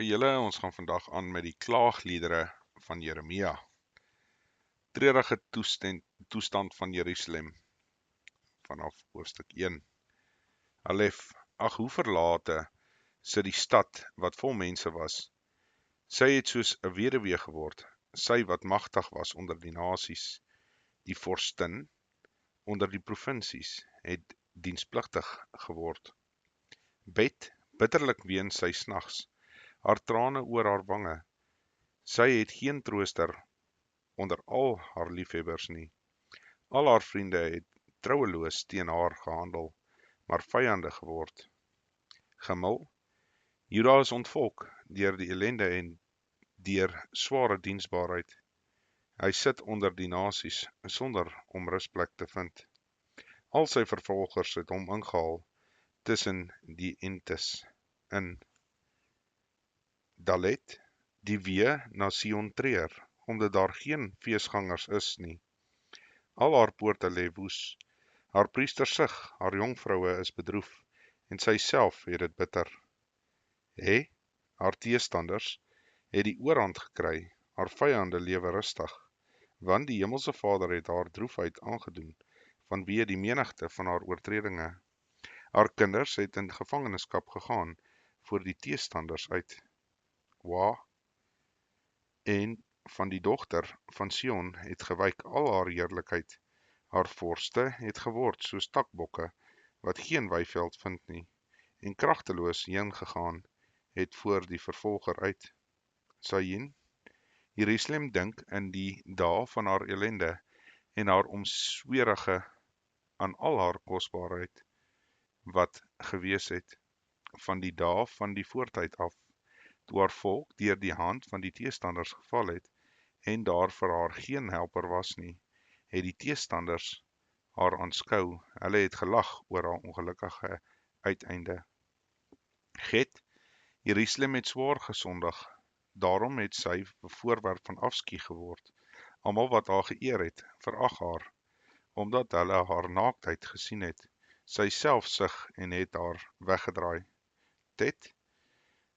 julle, ons gaan vandag aan met die klaagliedere van Jeremia. Treurige toestand van Jerusalem, vanaf hoofstuk 1. Alef, ag hoe verlate sit die stad wat vol mense was. Sy het soos 'n weduwee geword, sy wat magtig was onder die nasies. Die vorstin onder die provinsies het dienspligtig geword. Bet bitterlik ween sy snags, haar trane oor haar wange. Sy het geen trooster onder al haar liefhebbers nie. Al haar vriende het trouweloos teen haar gehandel, maar vyande geword. Gemil, Juda is ontvolk deur die ellende en deur sware diensbaarheid. Hy sit onder die nasies sonder om rusplek te vind. Al sy vervolgers het hom ingehaal tussen die entes in. Dalet, die wee na Sion treur, omdat daar geen feesgangers is nie. Al haar poorte lê woes, haar priesters sug, haar jongvroue is bedroef, en sy self het dit bitter. Haar teestanders het die oorhand gekry, haar vyande lewe rustig, want die Hemelse Vader het haar droefheid aangedoen, vanweë die menigte van haar oortredinge. Haar kinders het in gevangenskap gegaan voor die teestanders uit. En van die dogter van Sion het gewyk al haar heerlikheid. Haar vorste het geword soos takbokke, wat geen weiveld vind nie, en kragteloos heen gegaan het voor die vervolger uit. Sayin, Jerusalem dink in die dae van haar ellende en haar omswerige aan al haar kosbaarheid wat gewees het, van die dae van die voortyd af, toe haar volk deur die hand van die teestanders geval het, en daar vir haar geen helper was nie, het die teestanders haar aanskou, hulle het gelag oor haar ongelukkige uiteinde. Jerusalem het swaar gesondig, daarom het sy 'n voorwerp van afskie geword. Almal wat haar geëer het, verag haar, omdat hulle haar naaktheid gesien het. Sy self sug en het haar weggedraai.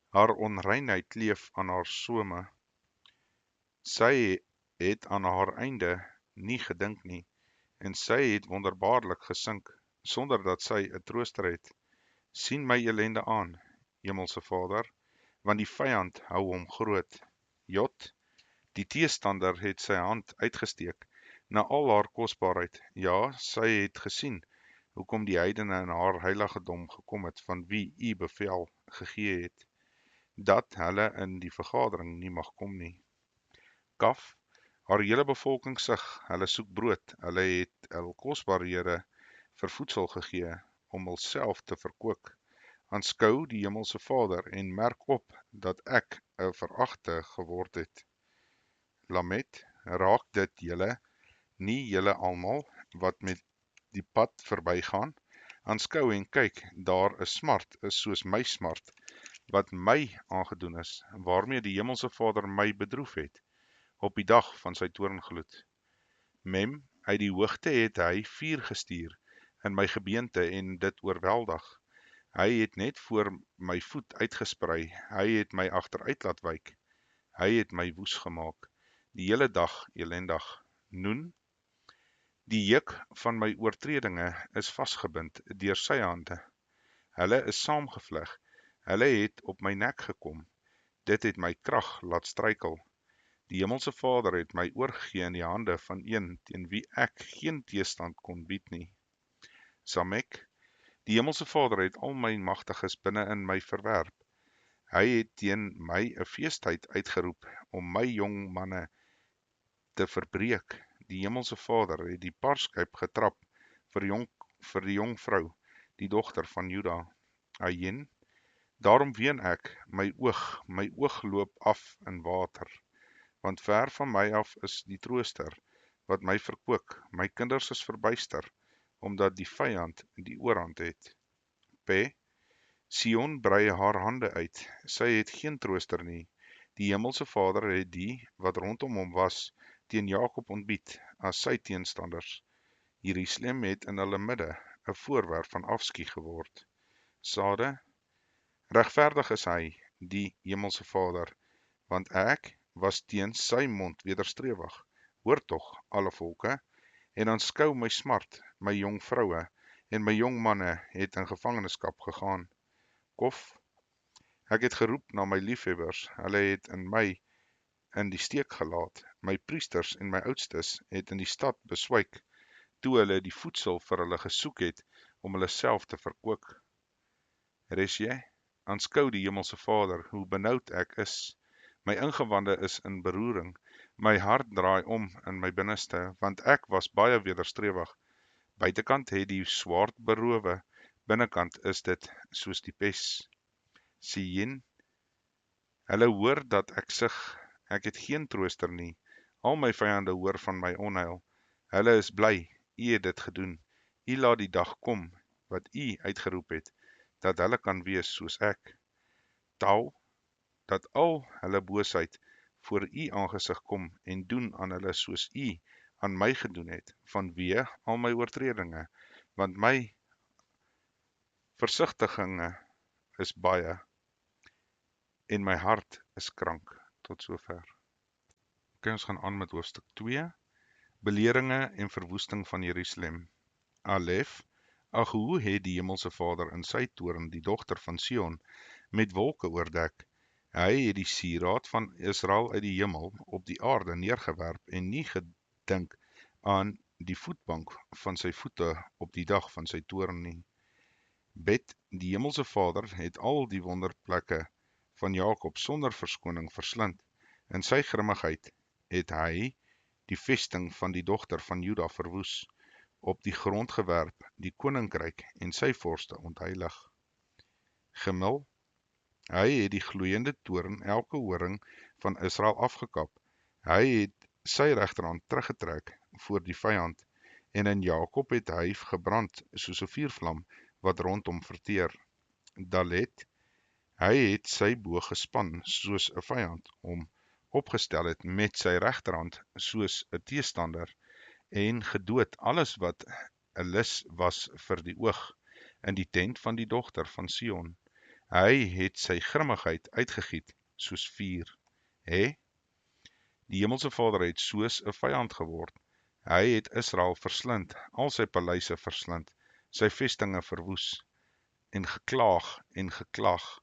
Haar onreinheid kleef aan haar some. Sy het aan haar einde nie gedink nie, en sy het wonderbaarlik gesink, sonder dat sy 'n trooster het. Sien my ellende aan, Hemelse Vader, want die vyand hou hom groot. Die teestander het sy hand uitgesteek na al haar kosbaarheid. Ja, sy het gesien hoekom die heidene in haar heiligdom gekom het, van wie u bevel gegee het, dat hulle in die vergadering nie mag kom nie. Kaf, haar hele bevolking sug, hulle soek brood, hulle het hul kosbarehede vir voedsel gegee, om hulself te verkoop. Aanskou die Hemelse Vader en merk op dat ek 'n veragte geword het. Lamet, raak dit julle, nie julle almal wat met die pad verbygaan. Aanskou en kyk, daar 'n smart is soos my smart, wat my aangedoen is, waarmee die Hemelse Vader my bedroef het, op die dag van sy toorngloed. Uit die hoogte het hy vuur gestuur in my gebeente en dit oorweldig. Hy het net voor my voet uitgesprei, hy het my agteruit laat wyk, hy het my woes gemaak, die hele dag elendig. Noen, die juk van my oortredinge is vasgebind deur sy hande. Hulle is saamgevleg, hulle het op my nek gekom, dit het my krag laat struikel. Die Hemelse Vader het my oorgegee in die hande van een teen wie ek geen teestand kon bied nie. Samek, die Hemelse Vader het al my magtiges binne in my verwerp. Hy het teen my 'n feestyd uitgeroep om my jong manne te verbreek. Die Hemelse Vader het die parskyp getrap vir die jong vrou, die dogter van Juda. Ayin, daarom ween ek, my oog loop af in water, want ver van my af is die trooster wat my verkoop. My kinders is verbuister, omdat die vyand die oorhand het. Sion brei haar hande uit, sy het geen trooster nie. Die Hemelse Vader het die wat rondom hom was, teen Jakob ontbied, as sy teenstanders. Jerusalem het in hulle midde 'n voorwerp van afskie geword. Sade, regverdig is hy, die Hemelse Vader, want ek was teen sy mond wederstrewig. Hoor tog, alle volke, en aanskou my smart, my jong vroue, en my jong manne het in gevangenskap gegaan. Kof, ek het geroep na my liefhebbers, hulle het in my in die steek gelaat. My priesters en my oudstes het in die stad beswyk, toe hulle die voedsel vir hulle gesoek het, om hulle self te verkoop. Resje, aanskou die Hemelse Vader, hoe benoud ek is. My ingewande is in beroering, my hart draai om in my binneste, want ek was baie wederstrewig. Buitekant het die swaard berowe, binnekant is dit soos die pes. Sien, hulle hoor dat ek sug, ek het geen trooster nie. Al my vyande hoor van my onheil. Hulle is bly, u het dit gedoen. U laat die dag kom, wat u uitgeroep het, dat hulle kan wees soos ek. Tou, dat al hulle boosheid voor u aangesig kom en doen aan hulle soos u aan my gedoen het, vanweë al my oortredinge, want my versigtiginge is baie, en my hart is krank. Tot sover. Okay, ons gaan aan met hoofstuk 2, beleringe en verwoesting van Jerusalem. Alef, ag hoe het die Hemelse Vader in sy toorn die dogter van Sion met wolke oordek. Hy het die sieraad van Israel uit die hemel op die aarde neergewerp en nie gedink aan die voetbank van sy voete op die dag van sy toorn nie. Bet, die Hemelse Vader het al die wonderplekke van Jakob sonder verskoning verslind. In sy grimmigheid het hy die vesting van die dogter van Juda verwoes, op die grond gewerp, die koninkryk en sy vorste ontheilig. Gimel, hy het die gloeiende toorn elke horing van Israel afgekap. Hy het sy regterhand teruggetrek voor die vyand, en in Jakob het hy gebrand soos 'n vuurvlam wat rondom verteer. Dalet, hy het sy boog gespan soos 'n vyand hom opgestel het met sy regterhand soos 'n teestander, en gedood alles wat 'n lus was vir die oog in die tent van die dogter van Sion. Hy het sy grimmigheid uitgegiet soos vuur. Die Hemelse Vader het soos 'n vyand geword. Hy het Israel verslind, al sy paleise verslind, sy vestinge verwoes, en geklag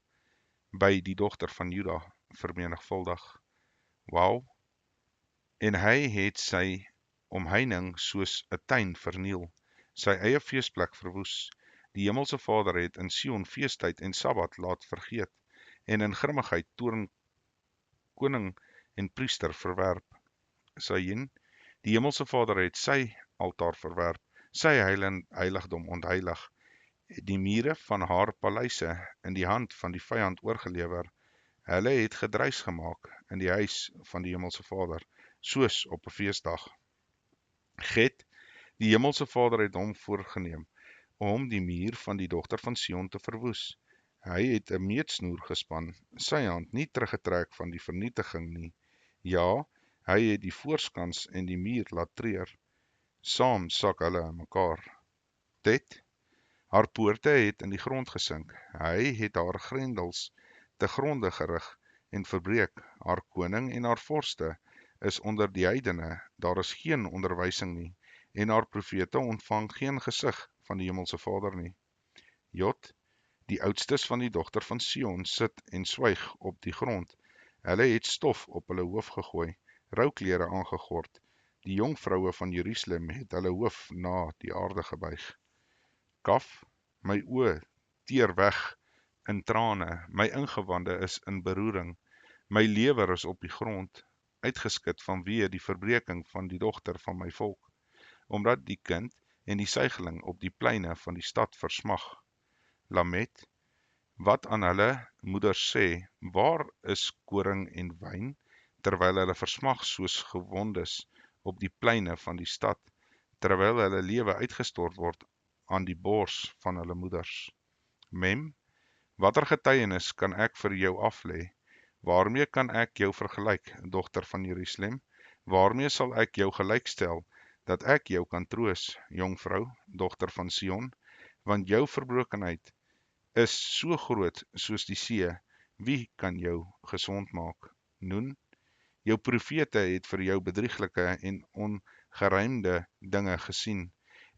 by die dogter van Juda vermenigvuldig. Wow, en hy het sy omheining soos 'n tuin verniel, sy eie feesplek verwoes. Die Hemelse Vader het in Sion feestyd en Sabbat laat vergeet, en in grimmigheid toorn koning en priester verwerp. Sayin, die Hemelse Vader het sy altaar verwerp, sy heiligdom ontheilig, die mure van haar paleise in die hand van die vyand oorgelewer. Hulle het gedruis gemaak in die huis van die Hemelse Vader, soos op 'n feesdag. Get, die Hemelse Vader het hom voorgeneem om die muur van die dogter van Sion te verwoes. Hy het 'n meetsnoer gespan, sy hand nie teruggetrek van die vernietiging nie. Ja, hy het die voorskans en die muur laat treur. Saam sak hulle in mekaar. Tet, haar poorte het in die grond gesink. Hy het haar grendels te gronde gerig en verbreek. Haar koning en haar vorste is onder die heidene, daar is geen onderwysing nie, en haar profete ontvang geen gesig van die Hemelse Vader nie. Jot, die oudstes van die dogter van Sion sit en swyg op die grond. Hulle het stof op hulle hoof gegooi, rouklere aangegord. Die jong vroue van Jerusalem het hulle hoof na die aarde gebuig. Kaf, my oë teer weg in trane, my ingewande is in beroering, my lewer is op die grond, uitgeskit vanweë die verbreking van die dogter van my volk, omdat die kind en die suigeling op die pleine van die stad versmag. Lamet, wat aan hulle moeders sê, waar is koring en wyn, terwyl hulle versmag soos gewondes op die pleine van die stad, terwyl hulle lewe uitgestort word aan die bors van hulle moeders. Mem, watter getuienis kan ek vir jou aflê? Waarmee kan ek jou vergelyk, dogter van Jerusalem? Waarmee sal ek jou gelykstel, dat ek jou kan troos, jongvrou, dogter van Sion? Want jou verbrokenheid is so groot soos die see, Wie kan jou gesond maak? Noen, jou profete het vir jou bedrieglike en ongeruimde dinge gesien,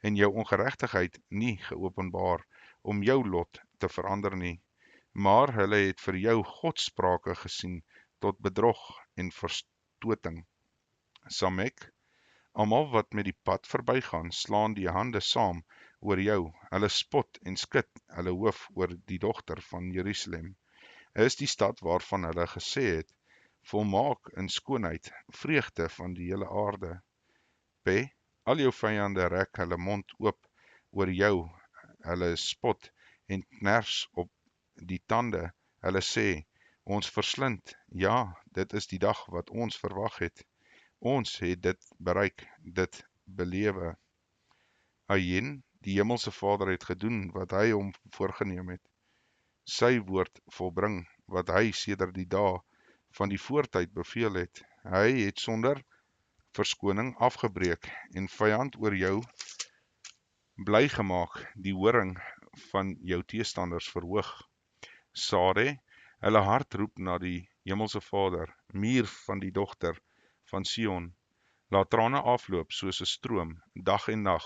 en jou ongeregtigheid nie geopenbaar om jou lot te verander nie, maar hulle het vir jou godsprake gesien tot bedrog en verstoting. Samek, almal wat met die pad verbygaan, slaan die hande saam oor jou, hulle spot en skud hulle hoof oor die dogter van Jerusalem. Is die stad waarvan hulle gesê het, volmaak in skoonheid, vreugde van die hele aarde. Al jou vyande rek hulle mond oop oor jou, hulle spot en kners op die tande, hulle sê, ons verslind, ja, dit is die dag wat ons verwag het. Ons het dit bereik, dit belewe. Ayen, die hemelse Vader het gedoen wat hy hom voorgenem het. Sy woord volbring wat hy sedert die dae van die voortyd beveel het. Hy het sonder verskoning afgebreek en vyand oor jou bly gemaak, die horing van jou teestanders verhoog. Sade, hulle hart roep na die hemelse Vader, muur van die dogter van Sion. Laat trane afloop soos 'n stroom, dag en nag.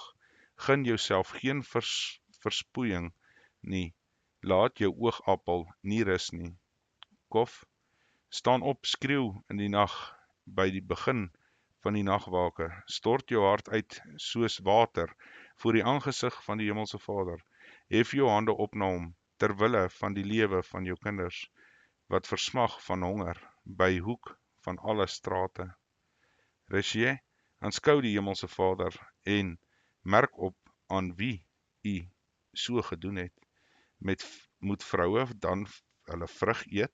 Gun jouself geen verspoeiing nie. Laat jou oogappel nie rus nie. Kof, staan op, skreeu in die nag, by die begin van die nagwake. Stort jou hart uit soos water voor die aangesig van die hemelse Vader. Hef jou hande op na hom, ter wille van die lewe van jou kinders, wat versmag van honger, by hoek van alle strate. Regie, aanskou die hemelse Vader en merk op aan wie u so gedoen het. Moet vroue dan hulle vrug eet,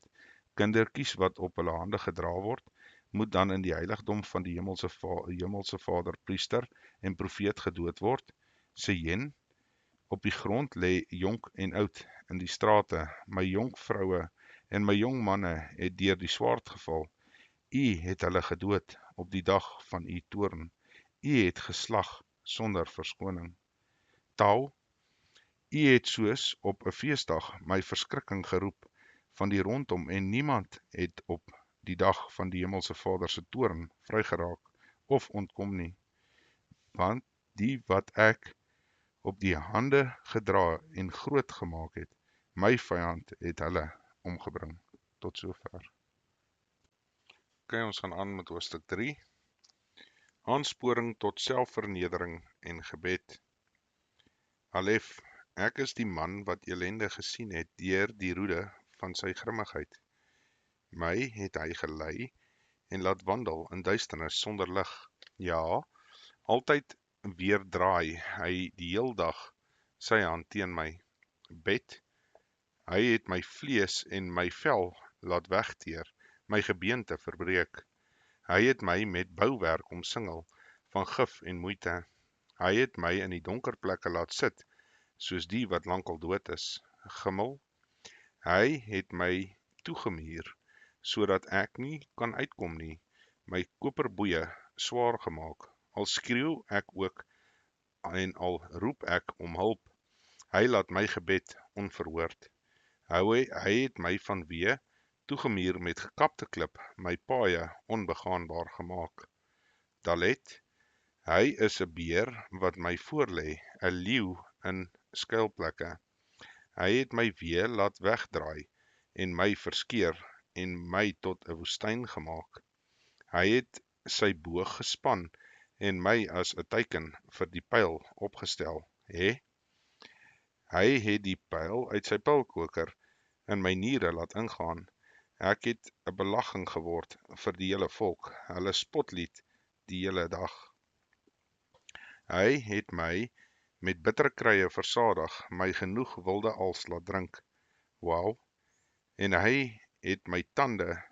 kindertjies wat op hulle hande gedra word, moet dan in die heiligdom van die hemelse Vader, priester en profeet gedood word. Sejen, op die grond lê jonk en oud in die strate, my jonk vroue en my jong manne het deur die swaard geval. U het hulle gedood op die dag van u toorn. U het geslag sonder verskoning. Tau, u het soos op 'n feesdag my verskrikking geroep van die rondom en niemand het op die dag van die hemelse Vader se toorn vrygeraak of ontkom nie. Want die wat ek op die hande gedra en groot gemaak het, my vyand het hulle omgebring. Tot sover. Ons gaan aan met hoofstuk 3. Aansporing tot selfvernedering en gebed. Alef, ek is die man wat elende gesien het deur die roede van sy grimmigheid. My het hy gelei en laat wandel in duisternis sonder lig. Ja, altyd weer draai hy die heel dag sy hand teen my. Bed, hy het my vlees en my vel laat wegteer, my gebeente verbreek. Hy het my met bouwerk omsingel van gif en moeite. Hy het my in die donker plekke laat sit, soos die wat lankal dood is. Gimmel, hy het my toegemuur, sodat ek nie kan uitkom nie, my koperboeie swaar gemaak. Al skreeu ek ook en al roep ek om hulp, hy laat my gebed onverhoord. Hy het my vanweë toegemuur met gekapte klip, my paaie onbegaanbaar gemaak. Dalet, hy is 'n beer wat my voorlê, 'n leeu in skuilplekke. Hy het my weer laat wegdraai en my verskeer en my tot 'n woestyn gemaak. Hy het sy boog gespan en my as 'n teiken vir die pyl opgestel. Hy het die pyl uit sy pylkoker in my niere laat ingaan. Ek het 'n belagting geword vir die hele volk, hulle spotlied die hele dag. Hy het my met bittere krye versadig, my genoeg wilde als laat drink. Wow, en hy het my tande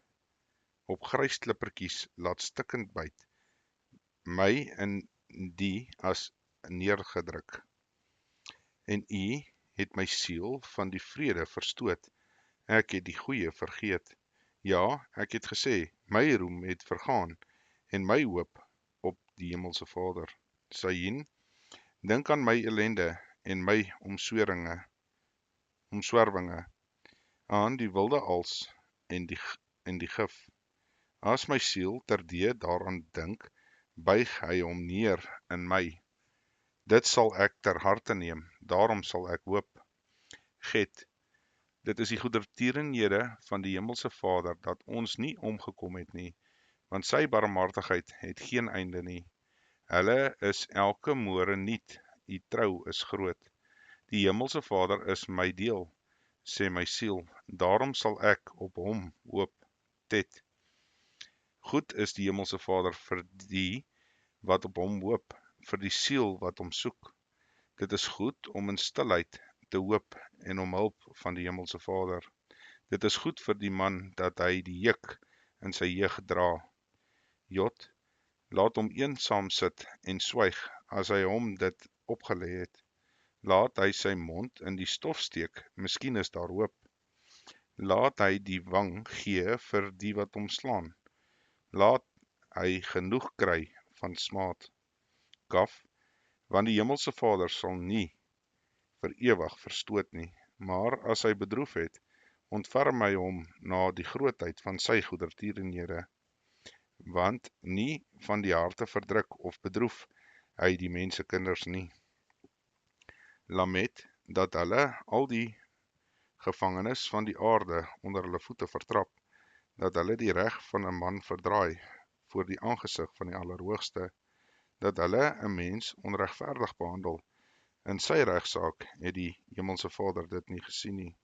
op grysklippertjies laat stikkend byt, my in die as neergedruk. En u het my siel van die vrede verstoot, ek het die goeie vergeet. Ja, ek het gesê, my roem het vergaan, en my hoop op die hemelse Vader. Sayin, dink aan my ellende en my omswervinge, aan die wilde als en die gif. As my siel terdee daaraan dink, buig hy hom neer in my. Dit sal ek ter harte neem, daarom sal ek hoop. Get, dit is die goedertierenhede van die Hemelse Vader, dat ons nie omgekom het nie, want sy barmhartigheid het geen einde nie. Hulle is elke môre nuut, u trou is groot. Die Hemelse Vader is my deel, sê my siel, daarom sal ek op hom hoop. Tet, goed is die Hemelse Vader vir die wat op hom hoop, vir die siel wat hom soek. Dit is goed om in stilheid te hoop en om hulp van die Hemelse Vader. Dit is goed vir die man dat hy die juk in sy jeug dra. Jot, laat hom eensaam sit en swyg as hy hom dit opgelê het. Laat hy sy mond in die stof steek, miskien is daar hoop. Laat hy die wang gee vir die wat hom slaan. Laat hy genoeg kry van smaad. Kaf, want die Hemelse Vader sal nie vir ewig verstoot nie, maar as hy bedroef het, ontferm hy hom na die grootheid van sy goedertierenhede, want nie van die harte verdruk of bedroef hy die mensekinders nie. Lamet, dat hulle al die gevangenes van die aarde onder hulle voete vertrap, dat hulle die reg van 'n man verdraai voor die aangesig van die Allerhoogste, dat hulle 'n mens onregverdig behandel. In sy regsaak het die Hemelse Vader dit nie gesien nie.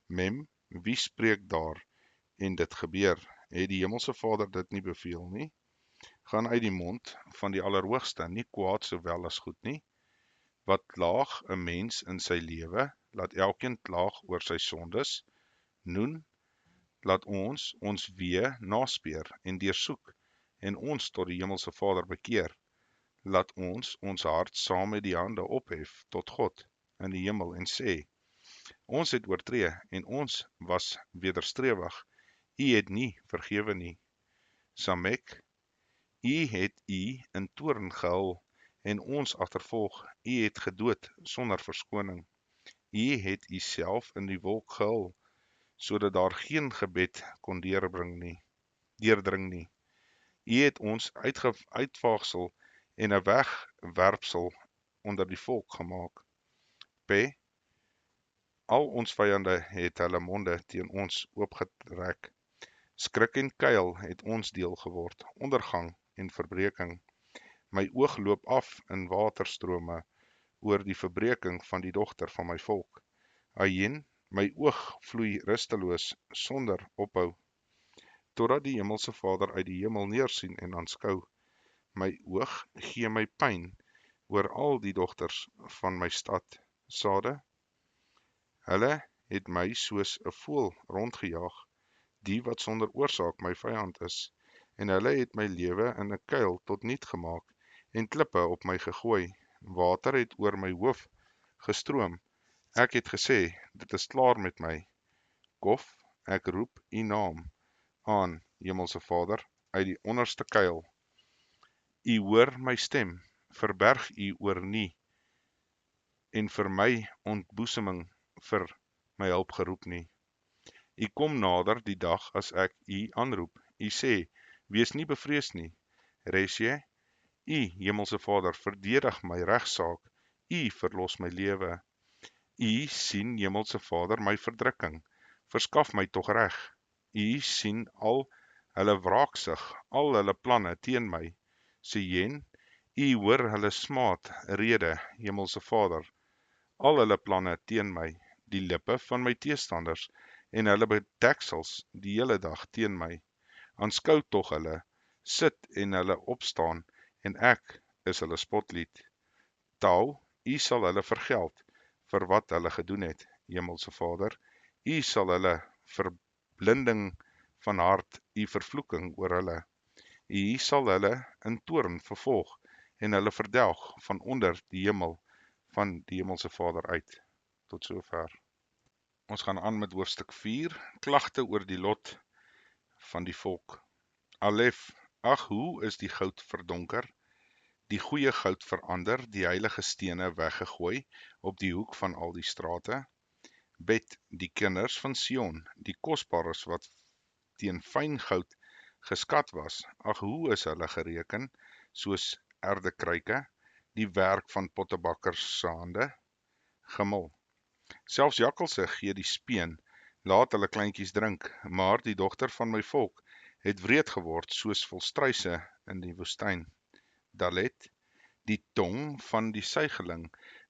Mem, wie spreek daar en dit gebeur? Het die Hemelse Vader dit nie beveel nie? Gaan uit die mond van die Allerhoogste nie kwaad sowel as goed nie? Wat klaag 'n mens in sy lewe, laat elkeen klaag oor sy sondes. Noen, laat ons wee naspeur en deursoek en ons tot die Hemelse Vader bekeer. Laat ons hart saam met die hande ophef tot God in die hemel en sê, ons het oortree en ons was wederstrewig, u het nie vergewe nie. Samek, u het in toorn gehul en ons agtervolg, u het gedood sonder verskoning. U het u self in die wolk gehul, sodat daar geen gebed kon deurdring nie. U het ons uitvaagsel en 'n wegwerpsel onder die volk gemaak. P, al ons vyande het hulle monde teen ons oopgetrek. Skrik en kuil het ons deel geword, ondergang en verbreking. My oog loop af in waterstrome oor die verbreking van die dogter van my volk. Ayen, my oog vloei rusteloos sonder ophou, totdat die Hemelse Vader uit die hemel neersien en aanskou. My oog gee my pyn oor al die dogters van my stad, Sade. Hulle het my soos 'n voël rondgejaag, die wat sonder oorsaak my vyand is, en hulle het my lewe in 'n kuil tot niet gemaak en klippe op my gegooi. Water het oor my hoof gestroom. Ek het gesê, dit is klaar met my. Kof, ek roep u naam aan, Hemelse Vader, uit die onderste kuil. U hoor my stem, verberg u oor nie, en vir my ontboeseming vir my hulp geroep nie. U kom nader die dag as ek u aanroep. U sê, wees nie bevrees nie. Resje, u, Hemelse Vader, verdedig my regsaak. U verlos my lewe. U sien, Hemelse Vader, my verdrukking. Verskaf my tog reg. U sien al hulle wraaksug, al hulle planne teen my. Sien, u hoor hulle smaad rede, Hemelse Vader, al hulle planne teen my, die lippe van my teestanders en hulle bedeksels die hele dag teen my. Aanskou tog hulle, sit en hulle opstaan en ek is hulle spotlied. Tau, u sal hulle vergeld vir wat hulle gedoen het, Hemelse Vader. U sal hulle verblinding van hart, u vervloeking oor hulle. U sal hulle in toorn vervolg en hulle verdelg van onder die hemel van die Hemelse Vader uit. Tot sover. Ons gaan aan met hoofstuk 4, klagte oor die lot van die volk. Alef, ag hoe is die goud verdonker, die goeie goud verander, die heilige stene weggegooi op die hoek van al die strate. Bet, die kinders van Sion, die kosbares wat teen fyn goud geskat was. Ag, hoe is hulle gereken, soos erdekruike, die werk van pottebakkers se hande? Gimmel. Selfs jakkalse gee die speen, laat hulle kleintjies drink, maar die dogter van my volk het wreed geword soos volstruise in die woestyn. Dalet. Die tong van die suigeling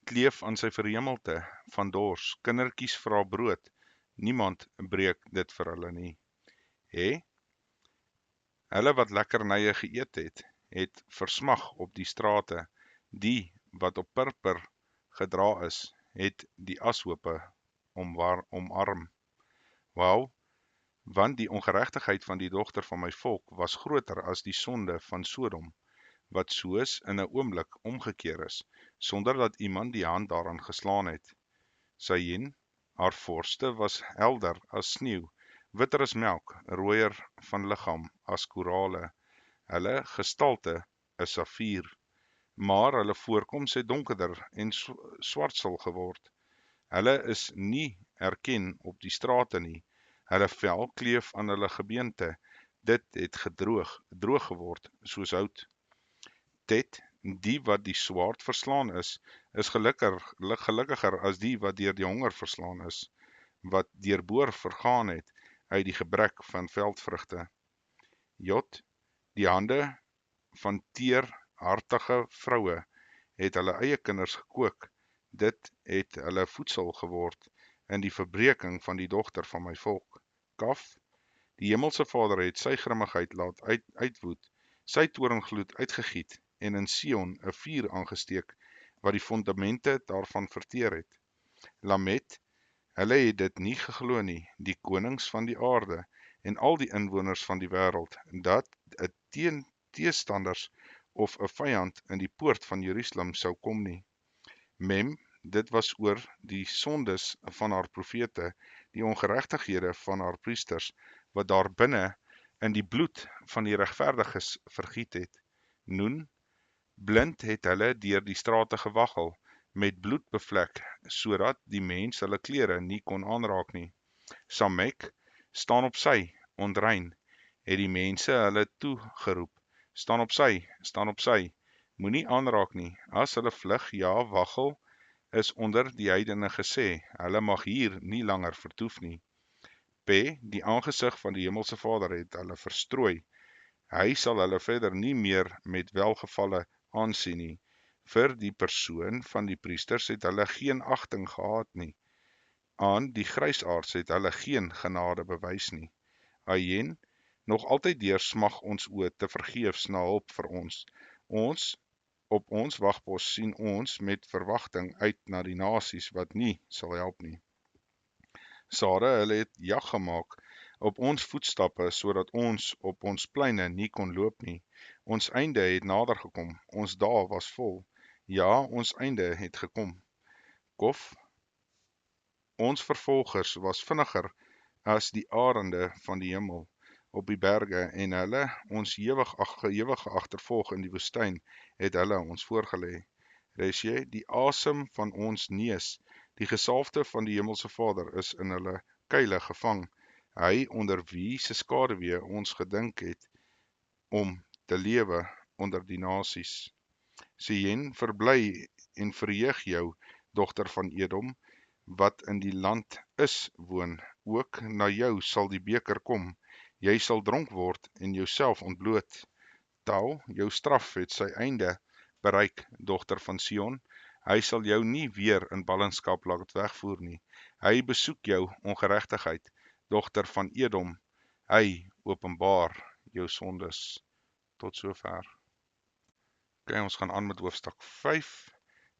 kleef aan sy verhemelte van dors, kindertjies vra brood, niemand breek dit vir hulle nie. Hulle wat lekkernye geëet het versmag op die strate, die wat op purper gedra is, het die ashope omarm. Wauw, want die ongeregtigheid van die dogter van my volk was groter as die sonde van Sodom, wat soos in 'n oomblik omgekeer is, sonder dat iemand die hand daaraan geslaan het. Sayin, haar vorste was helder as sneeu, witter as melk, rooier van liggaam as korale. Hulle gestalte is safier, maar hulle voorkoms het donkerder en swartsel geword. Hulle is nie erken op die strate nie. Hulle vel kleef aan hulle gebeente. Dit het droog geword soos hout. Tet, die wat die swaard verslaan is gelukkiger as die wat deur die honger verslaan is, wat deur boor vergaan het uit die gebrek van veldvrugte. Jot, die hande van teerhartige vroue het hulle eie kinders gekook, dit het hulle voedsel geword in die verbreking van die dogter van my volk. Kaf, die hemelse Vader het sy grimmigheid laat uitwoed, sy toorngloed uitgegiet en in Sion 'n vuur aangesteek wat die fondamente daarvan verteer het. Lamet, hulle het dit nie geglo nie, die konings van die aarde en al die inwoners van die wêreld, dat 'n teestanders of 'n vyand in die poort van Jerusalem sou kom nie. Mem, dit was oor die sondes van haar profete, die ongeregtighede van haar priesters, wat daar binne in die bloed van die regverdiges vergiet het. Noen, blind het hulle deur die strate gewaggel, met bloed bevlek, sodat die mens hulle klere nie kon aanraak nie. Samek, staan op sy, onrein, het die mense hulle toegeroep, staan op sy, moenie aanraak nie, as hulle vlug, ja, waggel, is onder die heidene gesê, hulle mag hier nie langer vertoef nie. Die aangesig van die hemelse Vader het hulle verstrooi, hy sal hulle verder nie meer met welgevalle aansien nie. Vir die persoon van die priesters het hulle geen agting gehad nie. Aan die grysaards het hulle geen genade bewys nie. Ayen, nog altyd deursmag ons oë te vergeefs na hulp vir ons. Op ons wagpos sien ons met verwagting uit na die nasies wat nie sal help nie. Sade, hulle het jag gemaak op ons voetstappe, sodat ons op ons pleine nie kon loop nie. Ons einde het nader gekom, ons dae was vol. Ja, ons einde het gekom. Kof, ons vervolgers was vinniger as die arende van die hemel op die berge, en hulle ons ewige agtervolg in die woestyn, het hulle ons voorgelê. Resje, die asem van ons neus, die gesalfde van die hemelse Vader is in hulle kuile gevang, hy onder wie se skaduwee ons gedink het om te lewe onder die nasies. Sien, verbly en verheug jou, dogter van Edom, wat in die land is woon, ook na jou sal die beker kom, jy sal dronk word en jouself ontbloot. Tau, jou straf het sy einde bereik, dogter van Sion, hy sal jou nie weer in ballingskap laat wegvoer nie. Hy besoek jou ongeregtigheid, dogter van Edom, hy openbaar jou sondes. Tot sover. Okay, ons gaan aan met hoofstuk 5,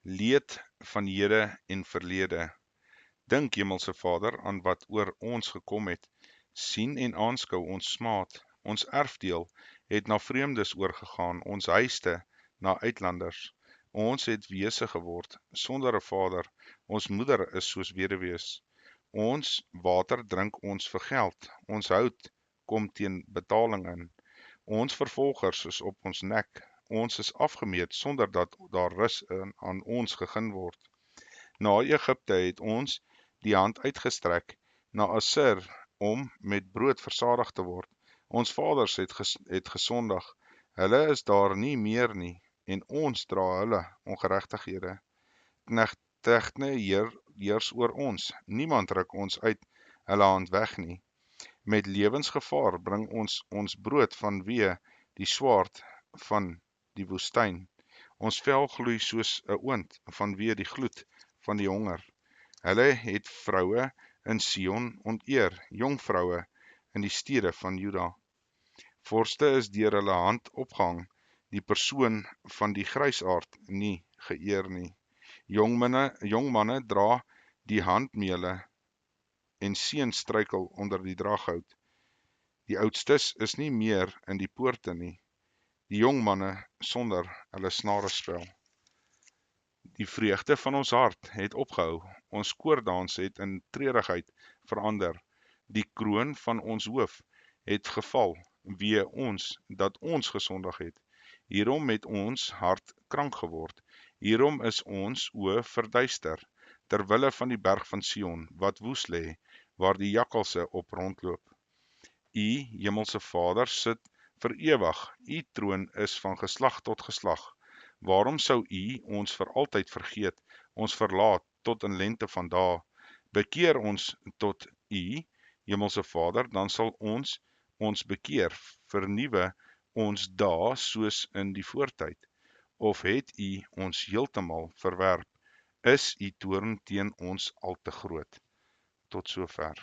leed van hede en verlede. Dink, hemelse Vader, aan wat oor ons gekom het, sien en aanskou ons smaad, ons erfdeel het na vreemdes oorgegaan, ons huiste na uitlanders. Ons het wese geword, sonder 'n vader, ons moeder is soos weduwees. Ons water drink ons vir geld, ons hout kom teen betaling in. Ons vervolgers is op ons nek, ons is afgemeet sonder dat daar rus aan ons gegeen word. Na Egipte het ons die hand uitgestrek, na Assur om met brood versadig te word. Ons vaders het gesondig. Hulle is daar nie meer nie, en ons dra hulle ongeregtighede. Knegte heers oor ons. Niemand ruk ons uit hulle hand weg nie. Met lewensgevaar bring ons brood vanweë die swaard van die woestyn. Ons vel gloei soos 'n oond vanweë die gloed van die honger. Hulle het vroue in Sion onteer, jong vroue in die stede van Juda. Vorste is deur hulle hand opgehang, die persoon van die grysaard nie geëer nie. Jong manne dra die handmele en seuns struikel onder die draaghout. Die oudstes is nie meer in die poorte nie, die jong manne sonder hulle snarespel. Die vreugde van ons hart het opgehou, ons koordans het in treurigheid verander. Die kroon van ons hoof het geval, wee ons dat ons gesondig het. Hierom het ons hart krank geword, hierom is ons oë verduister, terwille van die berg van Sion, wat woes lê, waar die jakkalse op rondloop. U, Hemelse Vader, sit vir ewig, u troon is van geslag tot geslag. Waarom sou u ons vir altyd vergeet, ons verlaat tot in lente van dae? Bekeer ons tot u, Hemelse Vader, dan sal ons bekeer, vernuwe ons dae soos in die voortyd. Of het u ons heeltemal verwerp? Is u toorn teen ons al te groot? Tot sover.